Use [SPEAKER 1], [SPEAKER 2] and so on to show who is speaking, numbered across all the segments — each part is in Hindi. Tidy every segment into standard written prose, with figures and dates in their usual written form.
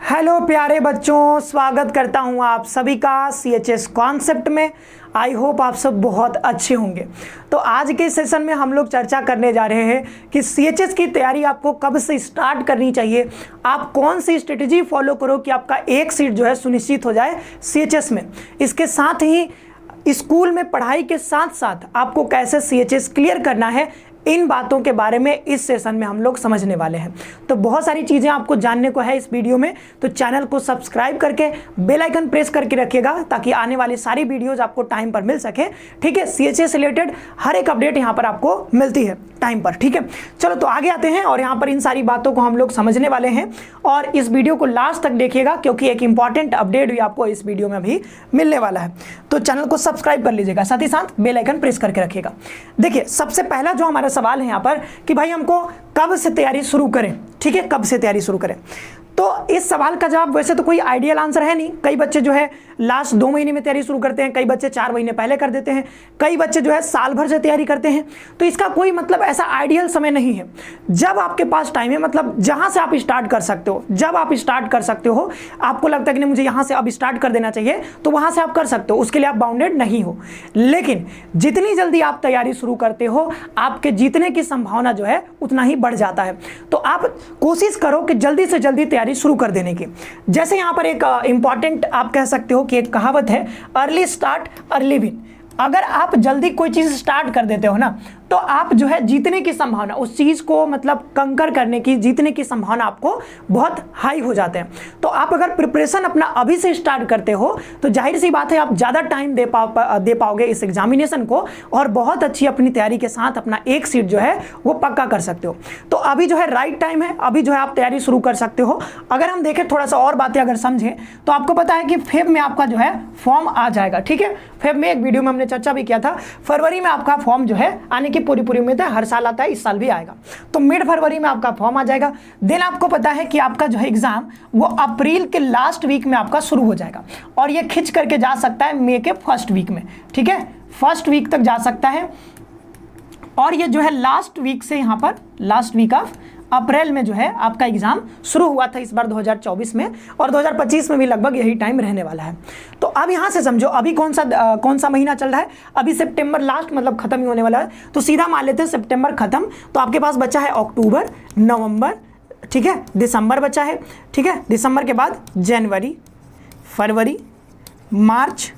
[SPEAKER 1] हेलो प्यारे बच्चों, स्वागत करता हूं आप सभी का सीएचएस कॉन्सेप्ट में। आई होप आप सब बहुत अच्छे होंगे। तो आज के सेशन में हम लोग चर्चा करने जा रहे हैं कि सीएचएस की तैयारी आपको कब से स्टार्ट करनी चाहिए, आप कौन सी स्ट्रेटजी फॉलो करो कि आपका एक सीट जो है सुनिश्चित हो जाए सीएचएस में। इसके साथ ही स्कूल में पढ़ाई के साथ साथ आपको कैसे सीएचएस क्लियर करना है, इन बातों के बारे में इस सेशन में हम लोग समझने वाले हैं। तो बहुत सारी चीज़ें आपको जानने को है इस वीडियो में, तो चैनल को सब्सक्राइब करके बेल आइकन प्रेस करके रखिएगा ताकि आने वाली सारी वीडियोस आपको टाइम पर मिल सके। ठीक है, सीएचएस रिलेटेड हर एक अपडेट यहाँ पर आपको मिलती है टाइम पर। ठीक है, चलो तो आगे आते हैं और यहाँ पर इन सारी बातों को हम लोग समझने वाले हैं और इस वीडियो को लास्ट तक देखिएगा क्योंकि एक इंपॉर्टेंट अपडेट भी आपको इस वीडियो में अभी मिलने वाला है। तो चैनल को सब्सक्राइब कर लीजिएगा, साथ ही साथ बेल आइकन प्रेस करके रखिएगा। देखिए, सबसे पहला जो हमारा सवाल है यहाँ पर कि भाई हमको कब से तैयारी शुरू करें। ठीक है, कब से तैयारी शुरू करें, तो इस सवाल का जवाब वैसे तो कोई आइडियल आंसर है नहीं। कई बच्चे जो है लास्ट 2 महीने में तैयारी शुरू करते हैं, कई बच्चे 4 महीने पहले कर देते हैं, कई बच्चे जो है साल भर से तैयारी करते हैं। तो इसका कोई मतलब ऐसा आइडियल समय नहीं है। जब आपके पास टाइम है, मतलब जहां से आप स्टार्ट कर सकते हो, जब आप स्टार्ट कर सकते हो, आपको लगता है कि नहीं मुझे यहां से अब स्टार्ट कर देना चाहिए, तो वहां से आप कर सकते हो, उसके लिए आप बाउंडेड नहीं हो। लेकिन जितनी जल्दी आप तैयारी शुरू करते हो, आपके जीतने की संभावना जो है उतना ही बढ़ जाता है। तो आप कोशिश करो कि जल्दी से जल्दी तैयारी शुरू कर देने की। जैसे यहां पर एक इंपॉर्टेंट आप कह सकते हो कि एक कहावत है, अर्ली स्टार्ट अर्ली विन। अगर आप जल्दी कोई चीज स्टार्ट कर देते हो ना, तो आप जो है जीतने की संभावना, उस चीज को मतलब कंकर करने की, जीतने की संभावना आपको बहुत हाई हो जाते हैं। तो आप अगर प्रिपरेशन अपना अभी से स्टार्ट करते हो तो जाहिर सी बात है आप ज्यादा टाइम दे पाओगे इस एग्जामिनेशन को और बहुत अच्छी अपनी तैयारी के साथ अपना एक सीट जो है वो पक्का कर सकते हो। तो अभी जो है राइट टाइम है, अभी जो है आप तैयारी शुरू कर सकते हो। अगर हम देखें थोड़ा सा और बातें अगर समझें तो आपको पता है कि फेब में आपका जो है फॉर्म आ जाएगा। ठीक है, फेब में एक वीडियो में हमने चर्चा भी किया था, फरवरी में आपका फॉर्म जो है आने की पूरी उम्मीद है, हर साल आता है, इस साल भी आएगा। तो मिड फरवरी में आपका फॉर्म आ जाएगा। देन आपको पता है कि आपका जो है एग्जाम वो अप्रैल के लास्ट वीक में आपका शुरू हो जाएगा और ये खिंच करके जा सकता है मई के फर्स्ट वीक में। ठीक है, फर्स्ट वीक तक जा सकता है और ये जो है लास्ट वीक से यहाँ पर लास्ट वीक ऑफ अप्रैल में जो है आपका एग्जाम शुरू हुआ था इस बार 2024 में, और 2025 में भी लगभग यही टाइम रहने वाला है। तो अब यहाँ से समझो अभी कौन सा महीना चल रहा है, अभी सितंबर लास्ट मतलब खत्म ही होने वाला है। तो सीधा मान लेते हैं सितंबर खत्म, तो आपके पास बचा है अक्टूबर, नवंबर, ठीक है, दिसंबर बचा है। ठीक है, दिसंबर के बाद जनवरी, फरवरी, मार्च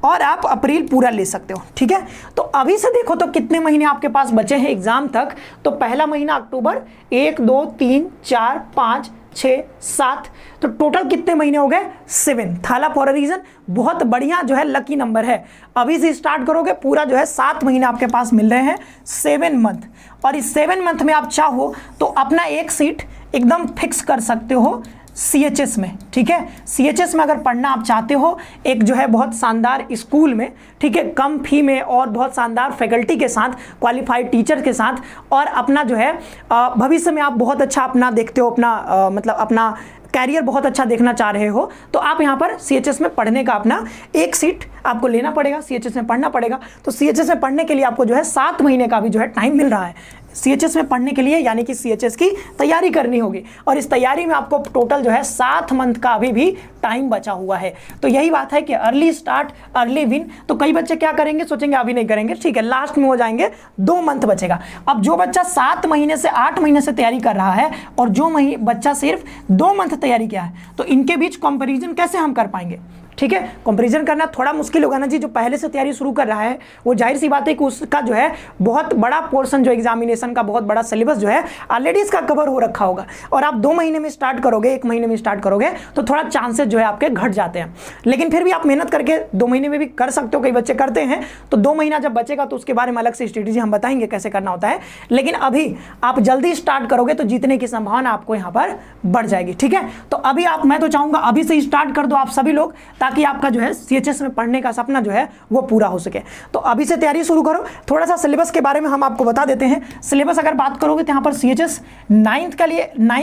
[SPEAKER 1] और आप अप्रैल पूरा ले सकते हो। ठीक है, तो अभी से देखो तो कितने महीने आपके पास बचे हैं एग्जाम तक। तो पहला महीना अक्टूबर, 1 2 3 4 5 6 7, तो टोटल कितने महीने हो गए, 7। थाला फॉर अ रीजन, बहुत बढ़िया जो है लकी नंबर है। अभी से स्टार्ट करोगे पूरा जो है 7 महीने आपके पास मिल रहे हैं, 7 मंथ। और इस 7 मंथ में आप चाहो तो अपना एक सीट एकदम फिक्स कर सकते हो सीएचएस में। ठीक है, सीएचएस में अगर पढ़ना आप चाहते हो, एक जो है बहुत शानदार स्कूल में, ठीक है, कम फी में और बहुत शानदार फैकल्टी के साथ, क्वालिफाइड टीचर के साथ, और अपना जो है भविष्य में आप बहुत अच्छा अपना देखते हो, अपना मतलब अपना कैरियर बहुत अच्छा देखना चाह रहे हो, तो आप यहाँ पर सीएचएस में पढ़ने का अपना एक सीट आपको लेना पड़ेगा, सीएचएस में पढ़ना पड़ेगा। तो सीएचएस में पढ़ने के लिए आपको जो है 7 महीने का भी जो है टाइम मिल रहा है सीएचएस में पढ़ने के लिए, यानी कि सीएचएस की तैयारी करनी होगी और इस तैयारी में आपको टोटल जो है 7 मंथ का अभी भी टाइम बचा हुआ है। तो यही बात है कि अर्ली स्टार्ट अर्ली विन। तो कई बच्चे क्या करेंगे, सोचेंगे अभी नहीं करेंगे, ठीक है, लास्ट में हो जाएंगे, 2 मंथ बचेगा। अब जो बच्चा 7 महीने से 8 महीने से तैयारी कर रहा है और जो बच्चा सिर्फ 2 मंथ तैयारी किया है, तो इनके बीच कंपेरिजन कैसे हम कर पाएंगे। ठीक है, कंपैरिजन करना थोड़ा मुश्किल होगा ना जी। जो पहले से तैयारी शुरू कर रहा है वो जाहिर सी बात है कि उसका जो है बहुत बड़ा पोर्शन, जो एग्जामिनेशन का बहुत बड़ा सिलेबस जो है ऑलरेडी इसका कवर हो रखा होगा, और आप 2 महीने में स्टार्ट करोगे, 1 महीने में स्टार्ट करोगे तो थोड़ा चांसेस जो है आपके घट जाते हैं। लेकिन फिर भी आप मेहनत करके 2 महीने में भी कर सकते हो, कई बच्चे करते हैं। तो 2 महीना जब बचेगा तो उसके बारे में अलग से स्ट्रेटेजी हम बताएंगे कैसे करना होता है। लेकिन अभी आप जल्दी स्टार्ट करोगे तो जीतने की संभावना आपको यहाँ पर बढ़ जाएगी। ठीक है, तो अभी मैं तो चाहूंगा अभी से स्टार्ट कर दो आप सभी लोग, ताकि आपका जो है सीएचएस में पढ़ने का सपना जो है वो पूरा हो सके। तो अभी से तैयारी शुरू करो। थोड़ा सा सिलेबस के बारे में हम आपको बता देते हैं। सिलेबस अगर बात करोगे तो यहाँ पर सीएचएस 9th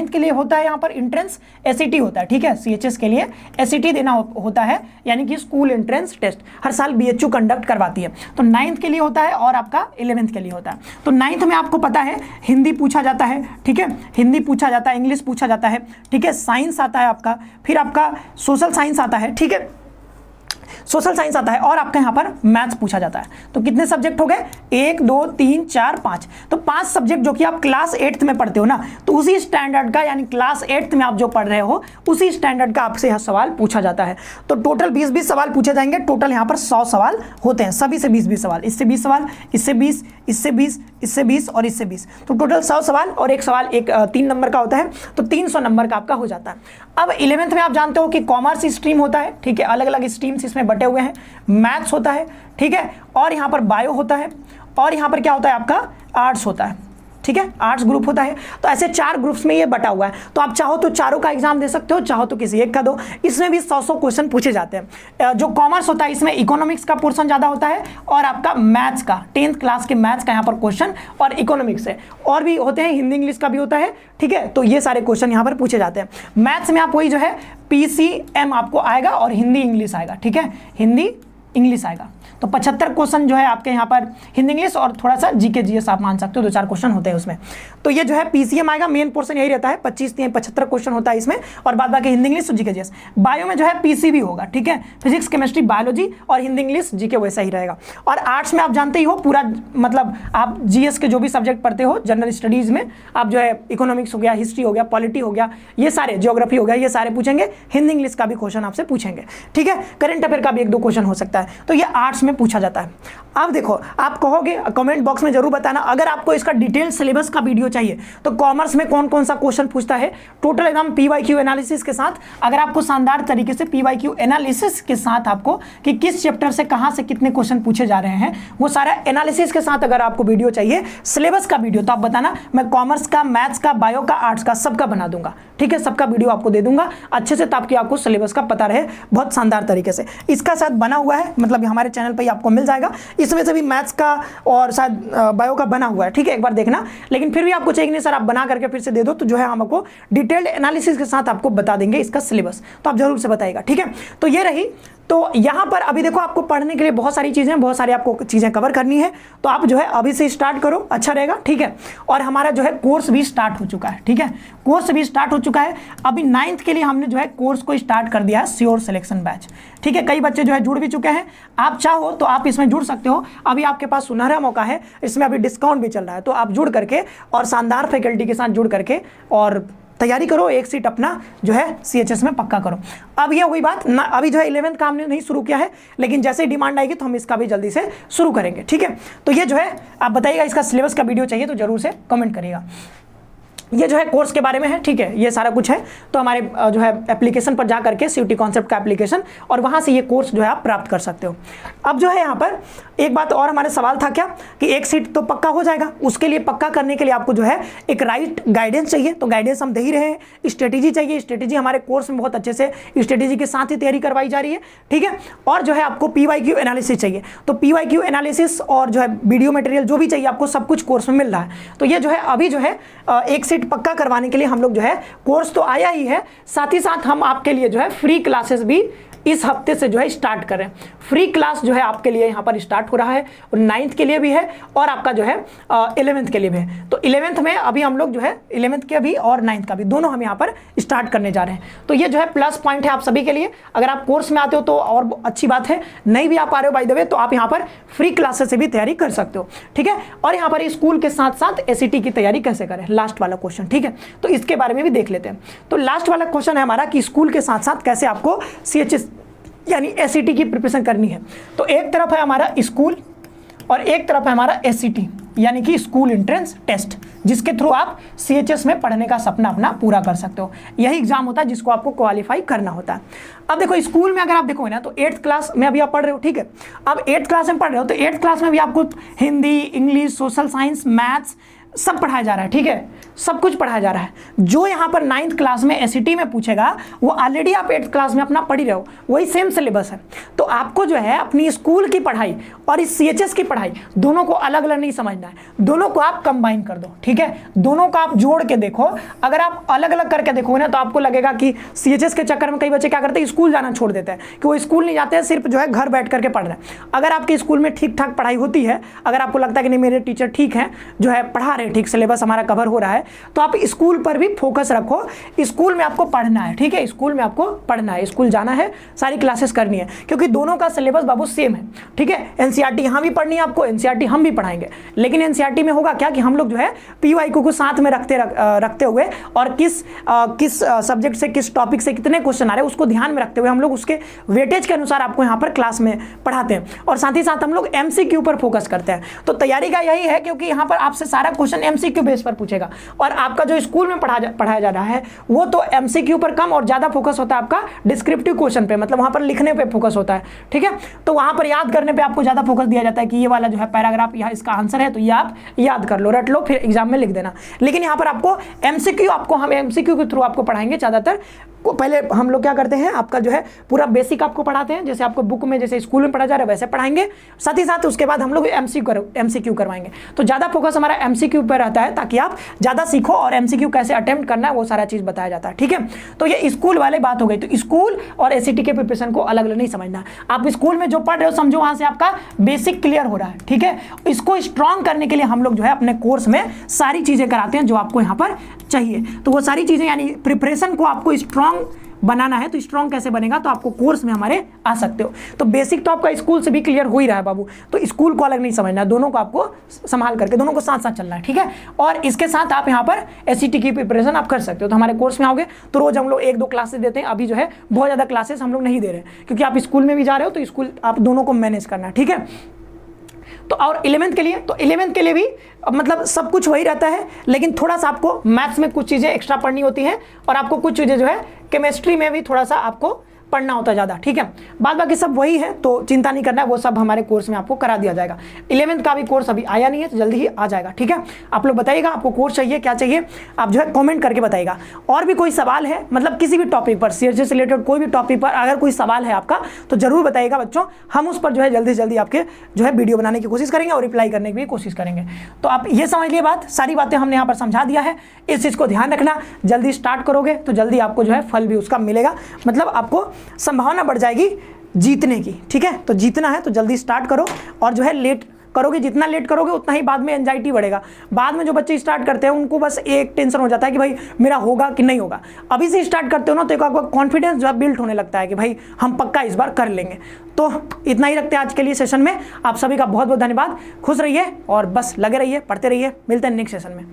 [SPEAKER 1] के लिए होता है, यहाँ पर एंट्रेंस एसईटी होता है, ठीक है। सीएचएस के लिए एसईटी देना होता है, यानी कि स्कूल एंट्रेंस टेस्ट हर साल बीएचयू कंडक्ट करवाती है। तो 9th के लिए होता है और आपका 11th के लिए होता है। तो 9th में आपको पता है हिंदी पूछा जाता है, ठीक है, हिंदी पूछा जाता है, इंग्लिश पूछा जाता है, ठीक है, साइंस आता है आपका, फिर आपका सोशल साइंस आता है, ठीक है, सोशल साइंस आता है, और आपका यहाँ पर मैथ्स पूछा जाता है। तो कितने सब्जेक्ट हो गए? 1 2 3 4 5। तो 5 सब्जेक्ट जो कि आप क्लास 8th में पढ़ते हो ना, तो उसी स्टैंडर्ड का, यानी क्लास 8th में आप जो पढ़ रहे हो उसी स्टैंडर्ड का आपसे यह सवाल पूछा जाता है। तो टोटल 20-20 सवाल पूछे जाएंगे। टोटल यहाँ पर 100 सवाल होते हैं, सभी से 20-20 सवाल, इससे 20 सवाल, इससे 20, इससे 20, इससे 20 और इससे 20। तो टोटल 100 सवाल, और एक सवाल 3 नंबर का होता है, तो 300 नंबर का आपका हो जाता है। अब 11th में आप जानते हो कि कॉमर्स स्ट्रीम होता है, ठीक है, अलग अलग स्ट्रीम्स इसमें बटे हुए हैं। मैथ्स होता है, ठीक है, और यहाँ पर बायो होता है, और यहाँ पर क्या होता है आपका आर्ट्स होता है, ठीक है, आर्ट्स ग्रुप होता है। तो ऐसे 4 ग्रुप्स में ये बटा हुआ है। तो आप चाहो तो चारों का एग्जाम दे सकते हो, चाहो तो किसी एक का दो। इसमें भी 100 क्वेश्चन पूछे जाते हैं। जो कॉमर्स होता है इसमें इकोनॉमिक्स का पोर्शन ज़्यादा होता है, और आपका मैथ्स का 10th क्लास के मैथ्स का यहाँ पर क्वेश्चन, और इकोनॉमिक्स से और भी होते हैं, हिंदी इंग्लिश का भी होता है, ठीक है। तो ये सारे क्वेश्चन यहाँ पर पूछे जाते हैं। मैथ्स में आप वही जो है PCM आपको आएगा, और हिंदी इंग्लिश आएगा, ठीक है, हिंदी इंग्लिश आएगा। तो 75 क्वेश्चन जो है आपके यहाँ पर हिंदी इंग्लिश, और थोड़ा सा जीके जीएस आप मान सकते हो, 2-4 क्वेश्चन होते हैं उसमें। तो ये जो है PCM आएगा, मेन पोर्शन यही रहता है, 25-75 क्वेश्चन होता है इसमें, और बाद बाकी हिंदी इंग्लिश और जीके जीएस। बायो में जो है PCB होगा, ठीक है, फिजिक्स केमिस्ट्री बायोलॉजी, और हिंदी इंग्लिश जीके वैसा ही रहेगा। और आर्ट्स में आप जानते ही हो पूरा, मतलब आप जीएस के जो भी सब्जेक्ट पढ़ते हो जनरल स्टडीज़ में, आप जो है इकोनॉमिक्स हो गया, हिस्ट्री हो गया, पॉलिटी हो गया, ये सारे, ज्योग्राफी हो गया, ये सारे पूछेंगे। हिंदी इंग्लिश का भी क्वेश्चन आपसे पूछेंगे, ठीक है, करंट अफेयर का भी 1-2 क्वेश्चन हो सकता है। तो ये आर्ट्स में पूछा जाता है। अब देखो, आप कहोगे, कमेंट बॉक्स में जरूर बताना, अगर आपको इसका डिटेल सिलेबस का वीडियो चाहिए तो कॉमर्स में कौन कौन सा क्वेश्चन पूछता है, टोटल एकदम PYQ एनालिसिस के साथ। अगर आपको शानदार तरीके से PYQ एनालिसिस के साथ, आपको कि किस चैप्टर से कहां से कितने क्वेश्चन पूछे जा रहे हैं, वो सारा एनालिसिस के साथ अगर आपको वीडियो चाहिए, सिलेबस का वीडियो, तो आप बताना, मैं कॉमर्स का, मैथ्स का, बायो का, आर्ट्स का सबका बना दूंगा, ठीक है, सबका वीडियो आपको दे दूंगा अच्छे से, ताकि आपको सिलेबस का पता रहे बहुत शानदार तरीके से। इसका साथ बना हुआ है, मतलब हमारे चैनल पर ही आपको मिल जाएगा। इसमें से भी मैथ्स का और शायद बायो का बना हुआ है, ठीक है, एक बार देखना। लेकिन फिर भी आपको चाहिए नहीं सर आप बना करके फिर से दे दो, तो जो है हम आपको डिटेल्ड एनालिसिस के साथ आपको बता देंगे इसका सिलेबस, तो आप जरूर से बताइएगा, ठीक है। तो ये रही। तो यहाँ पर अभी देखो, आपको पढ़ने के लिए बहुत सारी चीज़ें, बहुत सारी आपको चीज़ें कवर करनी है, तो आप जो है अभी से स्टार्ट करो, अच्छा रहेगा, ठीक है। और हमारा जो है कोर्स भी स्टार्ट हो चुका है, ठीक है, कोर्स भी स्टार्ट हो चुका है। अभी 9th के लिए हमने जो है कोर्स को स्टार्ट कर दिया है, श्योर सिलेक्शन बैच, ठीक है। कई बच्चे जो है जुड़ भी चुके हैं, आप चाहो तो आप इसमें जुड़ सकते हो। अभी आपके पास सुनहरा मौका है, इसमें अभी डिस्काउंट भी चल रहा है, तो आप जुड़ करके और शानदार फैकल्टी के साथ जुड़ करके और तैयारी करो, एक सीट अपना जो है सीएचएस में पक्का करो। अब ये हुई बात ना, अभी जो है 11th का हमने नहीं शुरू किया है, लेकिन जैसे ही डिमांड आएगी तो हम इसका भी जल्दी से शुरू करेंगे, ठीक है। तो ये जो है आप बताइएगा, इसका सिलेबस का वीडियो चाहिए तो जरूर से कमेंट करिएगा। ये जो है कोर्स के बारे में है, ठीक है, ये सारा कुछ है। तो हमारे जो है एप्लीकेशन पर जा करके सीयूटी कॉन्सेप्ट का एप्लीकेशन, और वहाँ से ये कोर्स जो है आप प्राप्त कर सकते हो। अब जो है यहाँ पर एक बात और, हमारे सवाल था क्या कि एक सीट तो पक्का हो जाएगा, उसके लिए पक्का करने के लिए आपको जो है एक राइट गाइडेंस चाहिए। तो गाइडेंस हम दे ही रहे हैं, स्ट्रेटेजी चाहिए, स्ट्रेटेजी हमारे कोर्स में बहुत अच्छे से स्ट्रेटेजी के साथ ही तैयारी करवाई जा रही है, ठीक है। और जो है आपको PYQ एनालिसिस चाहिए, तो PYQ एनालिसिस और जो है वीडियो मटेरियल जो भी चाहिए आपको, सब कुछ कोर्स में मिल रहा है। तो ये जो है अभी जो है एक सीट पक्का करवाने के लिए हम लोग जो है, कोर्स तो आया ही है, साथ ही साथ हम आपके लिए जो है फ्री क्लासेस भी इस हफ्ते से जो है स्टार्ट कर रहे हैं। फ्री क्लास जो है आपके लिए यहाँ पर स्टार्ट हो रहा है, और 9th के लिए भी है, और आपका जो है 11th के लिए भी है। तो 11th में अभी हम लोग जो है 11th के भी और 9th का भी दोनों हम यहाँ पर स्टार्ट करने जा रहे हैं। तो ये जो है प्लस पॉइंट है आप सभी के लिए। अगर आप कोर्स में आते हो तो और अच्छी बात है, नहीं भी आप आ रहे हो बाय द वे, तो आप यहाँ पर फ्री क्लासेस से भी तैयारी कर सकते हो, ठीक है। और यहाँ पर स्कूल के साथ साथ SET की तैयारी कैसे करें, लास्ट वाला क्वेश्चन, ठीक है, तो इसके बारे में भी देख लेते हैं। तो लास्ट वाला क्वेश्चन है हमारा कि स्कूल के साथ साथ कैसे आपको CHS यानी SET की प्रिपरेशन करनी है। तो एक तरफ है हमारा स्कूल और एक तरफ है हमारा SET यानी कि स्कूल एंट्रेंस टेस्ट, जिसके थ्रू आप CHS में पढ़ने का सपना अपना पूरा कर सकते हो। यही एग्जाम होता है जिसको आपको क्वालिफाई करना होता है। अब देखो स्कूल में अगर आप देखोगे ना, तो 8th क्लास में अभी आप पढ़ रहे हो, ठीक है। अब 8th क्लास में पढ़ रहे हो तो 8th क्लास में भी आपको Hindi, English, social science, maths, सब पढ़ाया जा रहा है, ठीक है, सब कुछ पढ़ाया जा रहा है। जो यहाँ पर 9th क्लास में एसईटी में पूछेगा वो ऑलरेडी आप 8th क्लास में अपना पढ़ ही रहे हो, वही सेम सिलेबस है। तो आपको जो है अपनी स्कूल की पढ़ाई और इस सीएचएस की पढ़ाई दोनों को अलग अलग नहीं समझना है, दोनों को आप कंबाइन कर दो, ठीक है, दोनों को आप जोड़ के देखो। अगर आप अलग अलग करके देखोगे ना तो आपको लगेगा कि सीएचएस के चक्कर में कई बच्चे क्या करते हैं, स्कूल जाना छोड़ देते हैं, कि वो स्कूल नहीं जाते हैं, सिर्फ जो है घर बैठ करके पढ़ रहे हैं। अगर आपके स्कूल में ठीक ठाक पढ़ाई होती है, अगर आपको लगता है कि नहीं मेरे टीचर ठीक है, जो है पढ़ा रहे हैं, ठीक सिलेबस हमारा कवर हो रहा है, तो आप स्कूल पर भी फोकस रखो। स्कूल में आपको पढ़ना है, ठीक है, स्कूल में आपको पढ़ना है, स्कूल जाना है, सारी क्लासेस करनी है, क्योंकि दोनों का सिलेबस बाबू सेम है, ठीक है। एनसीईआरटी यहाँ भी पढ़नी है आपको, एनसीईआरटी हम भी पढ़ाएंगे, लेकिन एनसीईआरटी में होगा क्या कि हम लोग जो है पीवाईक्यू को साथ में रखते हुए और किस सब्जेक्ट से, किस टॉपिक से कितने क्वेश्चन आ रहे हैं उसको ध्यान में रखते हुए हम लोग उसके वेटेज के अनुसार आपको यहाँ पर क्लास में पढ़ाते हैं। और साथ ही साथ हम लोग एमसीक्यू पर फोकस करते हैं। तो तैयारी का यही है, क्योंकि यहाँ पर आपसे सारा क्वेश्चन एमसीक्यू बेस पर पूछेगा, और आपका जो स्कूल में पढ़ाया जा रहा है वो तो एमसीक्यू पर कम और ज्यादा फोकस होता है आपका डिस्क्रिप्टिव क्वेश्चन पे, मतलब वहां पर लिखने पे फोकस होता है, ठीक है। तो वहां पर याद करने पे आपको ज्यादा फोकस दिया जाता है कि ये वाला जो है पैराग्राफ यहाँ इसका आंसर है, तो ये आप याद कर लो, रट लो, फिर एग्जाम में लिख देना। लेकिन यहाँ पर आपको एमसीक्यू, हम एमसीक्यू के थ्रू आपको पढ़ाएंगे ज्यादातर। पहले हम लोग क्या करते हैं, आपका जो है पूरा बेसिक आपको पढ़ाते हैं, जैसे आपको बुक में जैसे स्कूल में पढ़ा जा रहा है वैसे पढ़ाएंगे, साथ ही साथ उसके बाद हम लोग एमसीक्यू करवाएंगे। तो ज़्यादा फोकस हमारा एमसीक्यू पर रहता है, ताकि आप ज़्यादा सीखो और एमसीक्यू कैसे अटेम्प्ट करना है वो सारा चीज़ बताया जाता है, ठीक है। तो ये स्कूल वाली बात हो गई। तो स्कूल और एसईटी के प्रिपरेशन को अलग अलग नहीं समझना। आप स्कूल में जो पढ़ रहे हो समझो वहाँ से आपका बेसिक क्लियर हो रहा है, ठीक है। इसको स्ट्रॉन्ग करने के लिए हम लोग जो है अपने कोर्स में सारी चीज़ें कराते हैं जो आपको यहाँ पर चाहिए। तो वो सारी चीज़ें, यानी प्रिपरेशन को आपको स्ट्रॉन्ग बनाना है, तो स्ट्रॉन्ग कैसे बनेगा, तो आपको कोर्स में हमारे आ सकते हो। तो बेसिक तो आपका स्कूल से भी क्लियर हो ही रहा है बाबू, तो स्कूल को अलग नहीं समझना है, दोनों को आपको संभाल करके दोनों को साथ साथ चलना है, ठीक है। और इसके साथ आप यहाँ पर एसईटी की प्रिपरेशन आप कर सकते हो। तो हमारे कोर्स में आओगे तो रोज हम लोग 1-2 क्लासेस देते हैं। अभी जो है बहुत ज़्यादा क्लासेस हम लोग नहीं दे रहे हैं, क्योंकि आप स्कूल में भी जा रहे हो, तो स्कूल आप दोनों को मैनेज करना है, ठीक है। तो और 11th के लिए, तो 11th के लिए भी मतलब सब कुछ वही रहता है, लेकिन थोड़ा सा आपको मैथ्स में कुछ चीज़ें एक्स्ट्रा पढ़नी होती हैं, और आपको कुछ चीज़ें जो है केमिस्ट्री में भी थोड़ा सा आपको पढ़ना होता है ज़्यादा, ठीक है। बाद बाकी सब वही है, तो चिंता नहीं करना है, वो सब हमारे कोर्स में आपको करा दिया जाएगा। 11th का भी कोर्स अभी आया नहीं है, तो जल्दी ही आ जाएगा, ठीक है। आप लोग बताइएगा आपको कोर्स चाहिए, क्या चाहिए, आप जो है कमेंट करके बताइएगा। और भी कोई सवाल है, मतलब किसी भी टॉपिक पर, सीएचएस से रिलेटेड कोई भी टॉपिक पर अगर कोई सवाल है आपका, तो जरूर बताइएगा बच्चों। हम उस पर जो है जल्दी से जल्दी आपके जो है वीडियो बनाने की कोशिश करेंगे और रिप्लाई करने की भी कोशिश करेंगे। तो आप ये समझ लिए बात, सारी बातें हमने यहाँ पर समझा दिया है। इस चीज़ को ध्यान रखना, जल्दी स्टार्ट करोगे तो जल्दी आपको जो है फल भी उसका मिलेगा, मतलब आपको संभावना बढ़ जाएगी जीतने की, ठीक है। तो जीतना है तो जल्दी स्टार्ट करो, और जो है लेट करोगे, जितना लेट करोगे उतना ही बाद में एंजाइटी बढ़ेगा। बाद में जो बच्चे स्टार्ट करते हैं उनको बस एक टेंशन हो जाता है कि भाई मेरा होगा कि नहीं होगा। अभी से स्टार्ट करते हो ना तो एक आपका कॉन्फिडेंस जो है बिल्ड होने लगता है कि भाई हम पक्का इस बार कर लेंगे। तो इतना ही रखते हैं आज के लिए सेशन में। आप सभी का बहुत बहुत धन्यवाद। खुश रहिए और बस लगे रहिए, पढ़ते रहिए। मिलते हैं नेक्स्ट सेशन में।